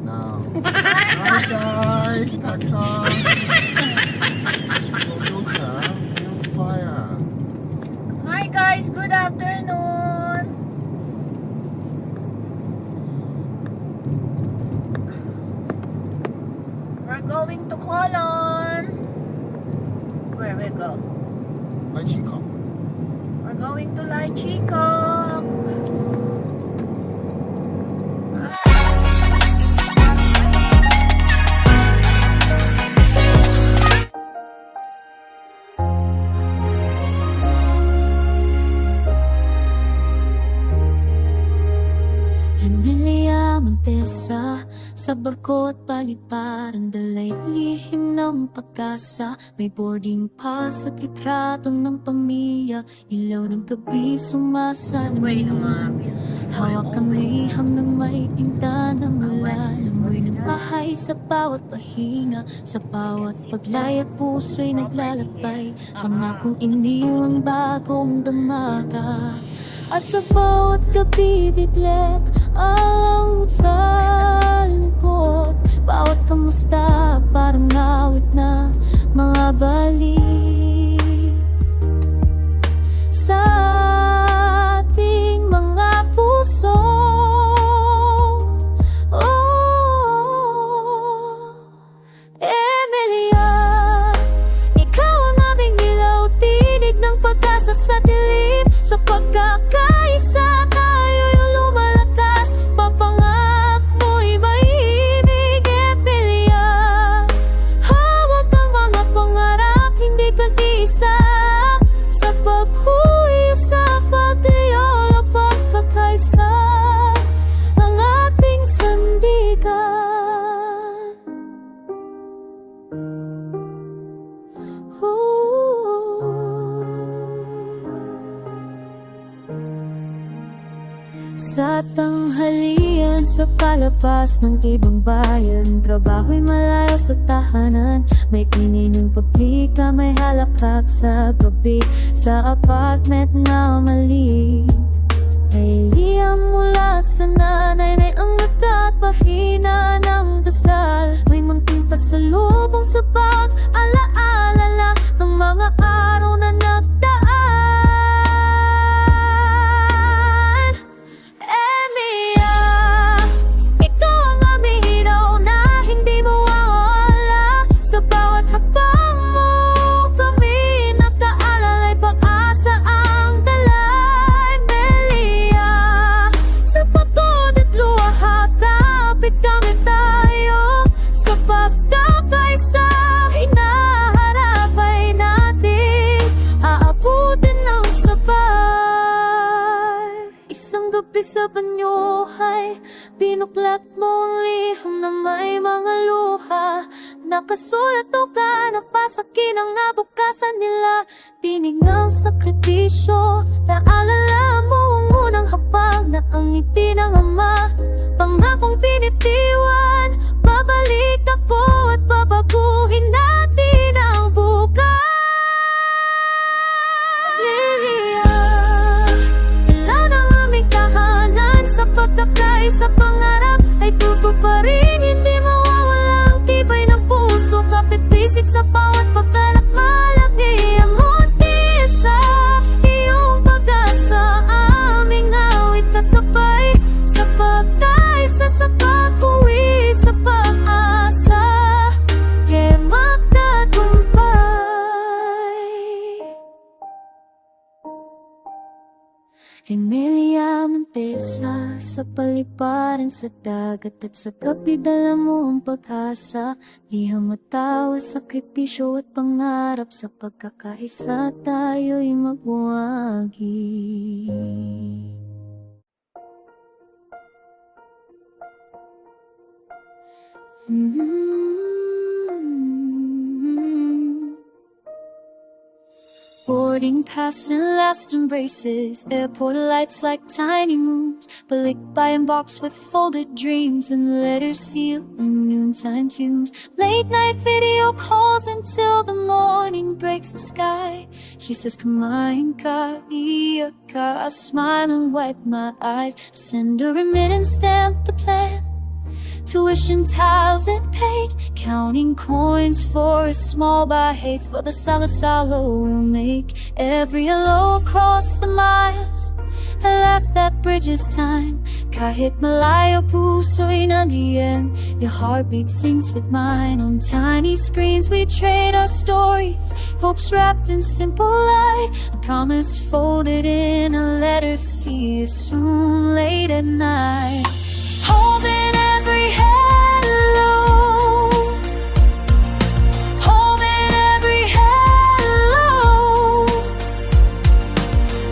now. Hi guys, Kaka. Yung fire. Hi guys, good afternoon. We're going to Colon. Where we go? My chico. We're going to Lai Chicong. Emilia Montesa, sa barko at paliparan, dalay lihim ng pag-asa. May boarding pass at litrato ng pamilya, ilaw ng gabi sumasalamin. Hawak ang liham ng may tinta ng ulan, amoy ng bahay sa bawat pahinga, sa bawat paglaya puso'y naglalakbay, pangakong iniwang bagong damaga. At sa bawat gabi bigla ang sa lungkot, bawat kamusta parang awit na mga balik sa ating mga puso. Emilia, ikaw ang aming ilaw, tinig ng pag-asa sa dilim. Sa pagkakaisa tayo'y lumalakas, papangak mo'y maibig. Emilia, hawak ang mga pangarap, hindi ka isa. Sa paghuyo sa pagtiyol at pagkakaisa, ang ating sandigan. Sa tanghalian, sa palabas ng ibang bayan, trabaho'y malayo sa tahanan. May kinining pabrika, may halakhak sa gabi, sa apartment na mali. May liyam mula sa nanay na ang nagpapahina ng dasal. May munting pasalubong sa pag-alaala ng mga araw na nagdaan. Sa banyuhay, binuklat mo ang liham na may mga luha. Nakasulat o ka na pasakin ang nabukasan nila. Tinig ng sakripisyo, naalala mo ang unang hapag na ang ngiti ng ama. Pangakong pinitiwan, babalik ako at babaguhin natin ang bukas. Sa pangarap ay tutuparin, hindi mawawala ang tibay ng puso. Kapit-bisig sa bawat paglalak, malaki ang montesa. Iyong pag-asa, aming awit at kapay. Sa pagkaisa, sa pag-uwi, sa pag-asa, kaya magtagumpay. Emilia Montesa, sa paliparan sa dagat at sa gabi, dala mo ang pag-asa. Liham at tawa, sakripisyo at pangarap, sa pagkakaisa tayo'y magwagi. Boarding pass and last embraces, airport lights like tiny moons, Balik by and box with folded dreams and letters sealed in noontime tunes. Late night video calls until the morning breaks the sky. She says, kumain ka, iyak ka. I smile and wipe my eyes, send a remittance, stamp the plan. tuition tiles and paint, counting coins for a small bahay for the salo-salo we'll make. Every hello across the miles, I laugh that bridges time. Kahit malayo puso'y nandiyan, your heartbeat syncs with mine. On tiny screens we trade our stories, hopes wrapped in simple light, a promise folded in a letter. See you soon late at night. Holding every hello, holding every hello,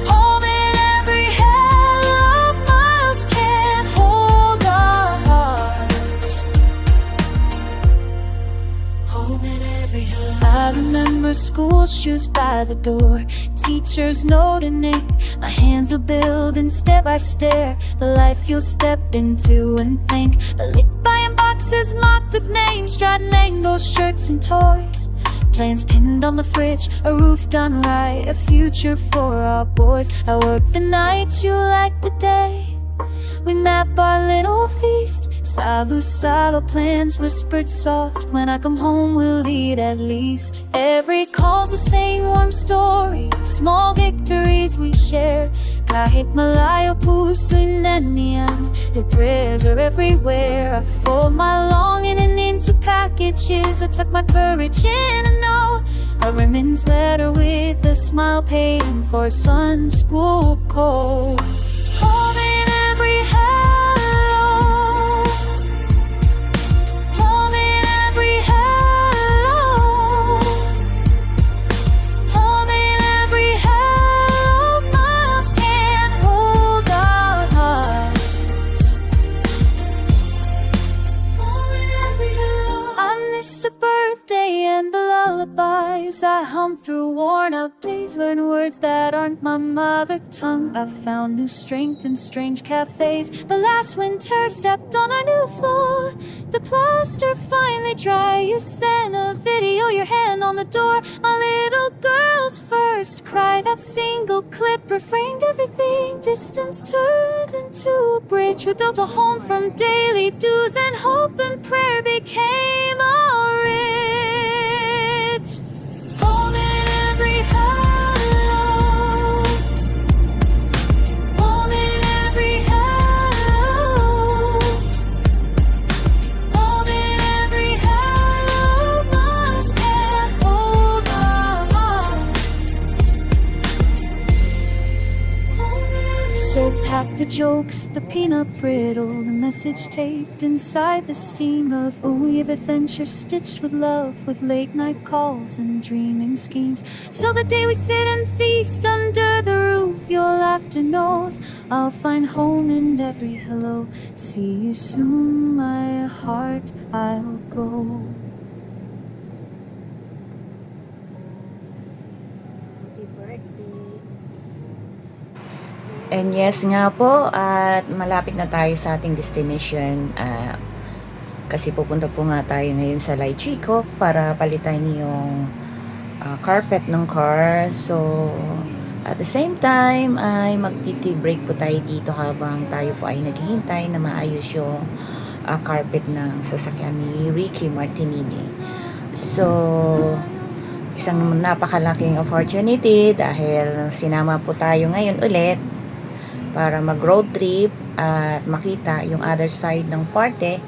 holding every hello. Miles can't hold our hearts, holding every hello. I remember school shoes by the door, teachers note and name. My hands are building step by step, the life you'll step into and think. The lit by boxes marked with names, dried mangoes, shirts and toys. Plans pinned on the fridge, a roof done right, a future for our boys. I work the nights, you like the day. We map our little feast, salo plans whispered soft. When I come home we'll eat at least. Every call's the same warm story, small victories we share. Kahit malayo puso'y nandiyan, your prayers are everywhere. I fold my longing into packages, I tuck my courage in a note, a women's letter with a smile paying for son's school coat. Holding every hello, holding every hello, holding every hello. Miles can't hold our hearts, holding every hello. I missed a birthday and the lullabies I hum through worn out days, learn words that aren't my mother tongue. I found new strength in strange cafes. The last winter stepped on a new floor, the plaster finally dry. You sent a video, your hand on the door. My little girl's first cry, that single clip refrained everything. Distance turned into a bridge. We built a home from daily dues, and hope and prayer became a ridge. Holding every hello, holding every hello, holding every hello. Miles can't hold our hearts, so pack the jokes, the peanut brittle, the message taped inside the seam of weave adventure stitched with love, with late night calls and dreaming schemes. Till the day we sit and feast under the roof your laughter knows, I'll find home in every hello. See you soon, my heart, I'll go. And yes nga po, at malapit na tayo sa ating destination. Kasi pupunta po nga tayo ngayon sa Lai Chico para palitan yung carpet ng car. So, at the same time, ay magti-tea break po tayo dito habang tayo po ay naghihintay na maayos yung carpet ng sasakyan ni Ricky Martinini. So, isang napakalaking opportunity dahil sinama po tayo ngayon ulit para mag-road trip at makita yung other side ng parte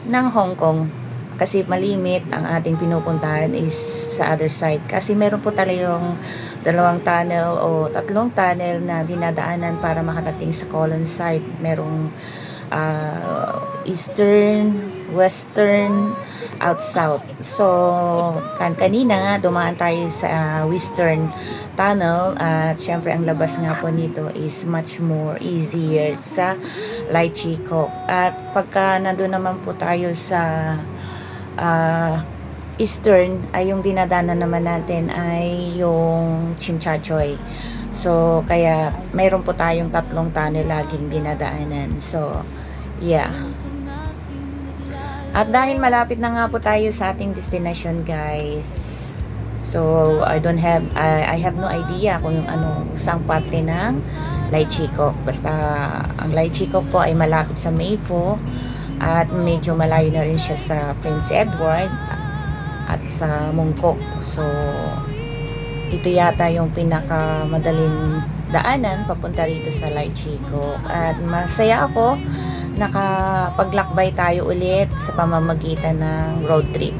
ng Hong Kong. Kasi malimit ang ating pinupuntahan is sa other side. Kasi meron po tayong 2 tunnel o 3 tunnel na dinadaanan para makarating sa Kowloon side. Merong eastern, western, out south. So, kanina dumaan tayo sa western tunnel at syempre ang labas nga po nito is much more easier sa Lai Chico. At pagka nandun naman po tayo sa eastern, ay yung dinadaanan naman natin ay yung Tsim Sha Tsui. So, kaya mayroon po tayong 3 tunnel laging dinadaanan. So, yeah. At dahil malapit na nga po tayo sa ating destination, guys. So, I have no idea kung yung saang parte ng Lai Chico. Basta, ang Lai Chico po ay malapit sa Maypo. At medyo malayo na rin siya sa Prince Edward at sa Mungkok. So, ito yata yung pinakamadaling daanan papunta rito sa Light Chico. At masaya ako, nakapaglakbay tayo ulit sa pamamagitan ng road trip.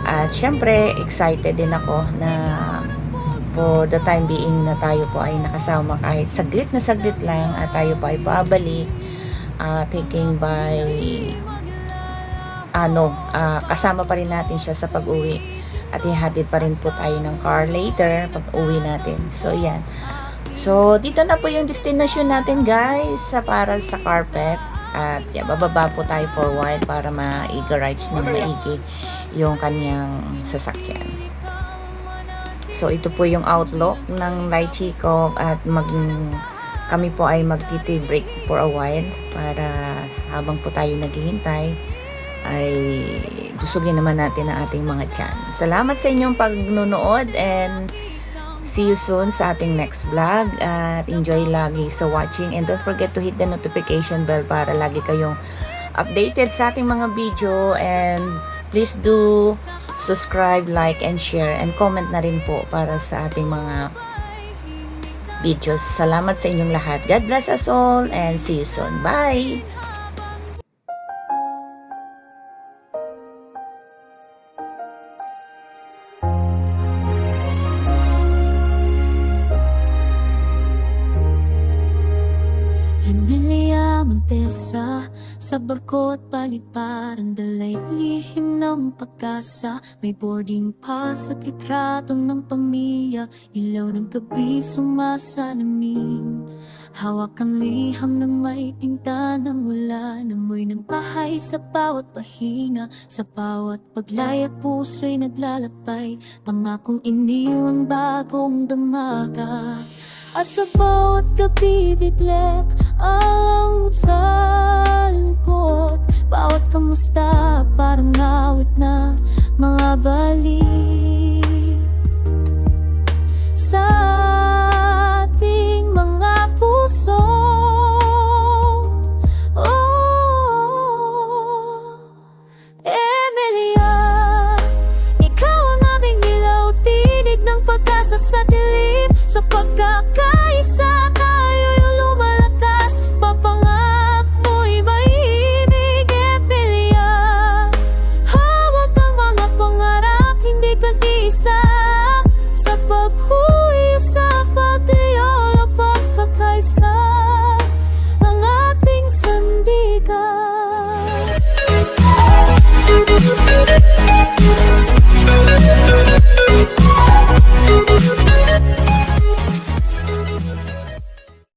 At syempre, excited din ako na for the time being na tayo po ay nakasama kahit saglit na saglit lang at tayo po ay pabalik. Taking by kasama pa rin natin siya sa pag-uwi at ihatid pa rin po tayo ng car later pag uwi natin. So yan, so dito na po yung destination natin guys, para sa carpet. At bababa po tayo for a while para ma-garage ng maigi yung kanyang sasakyan. So ito po yung outlook ng Light Chico at kami po ay magti-tea break for a while para habang po tayo naghihintay ay busugin naman natin ang ating mga tiyan. Salamat sa inyong pagnunood and see you soon sa ating next vlog at enjoy lagi sa watching and don't forget to hit the notification bell para lagi kayong updated sa ating mga video and please do subscribe, like, and share and comment na rin po para sa ating mga videos. Salamat sa inyong lahat. God bless us all and see you soon. Bye! Emilia Montesa, sa barko at paliparan, dalay lihim ng pag-asa. May boarding pass at litrato ng pamilya, ilaw ng gabi sumasalamin. Hawak ang liham ng may tinta ng wala, namoy ng bahay sa bawat pahinga. Sa bawat paglaya puso'y naglalapay, pangakong iniwan bagong damaga. At sa bawat gabi biglek ang sa lungkot, bawat kamusta parang awit na mga balik sa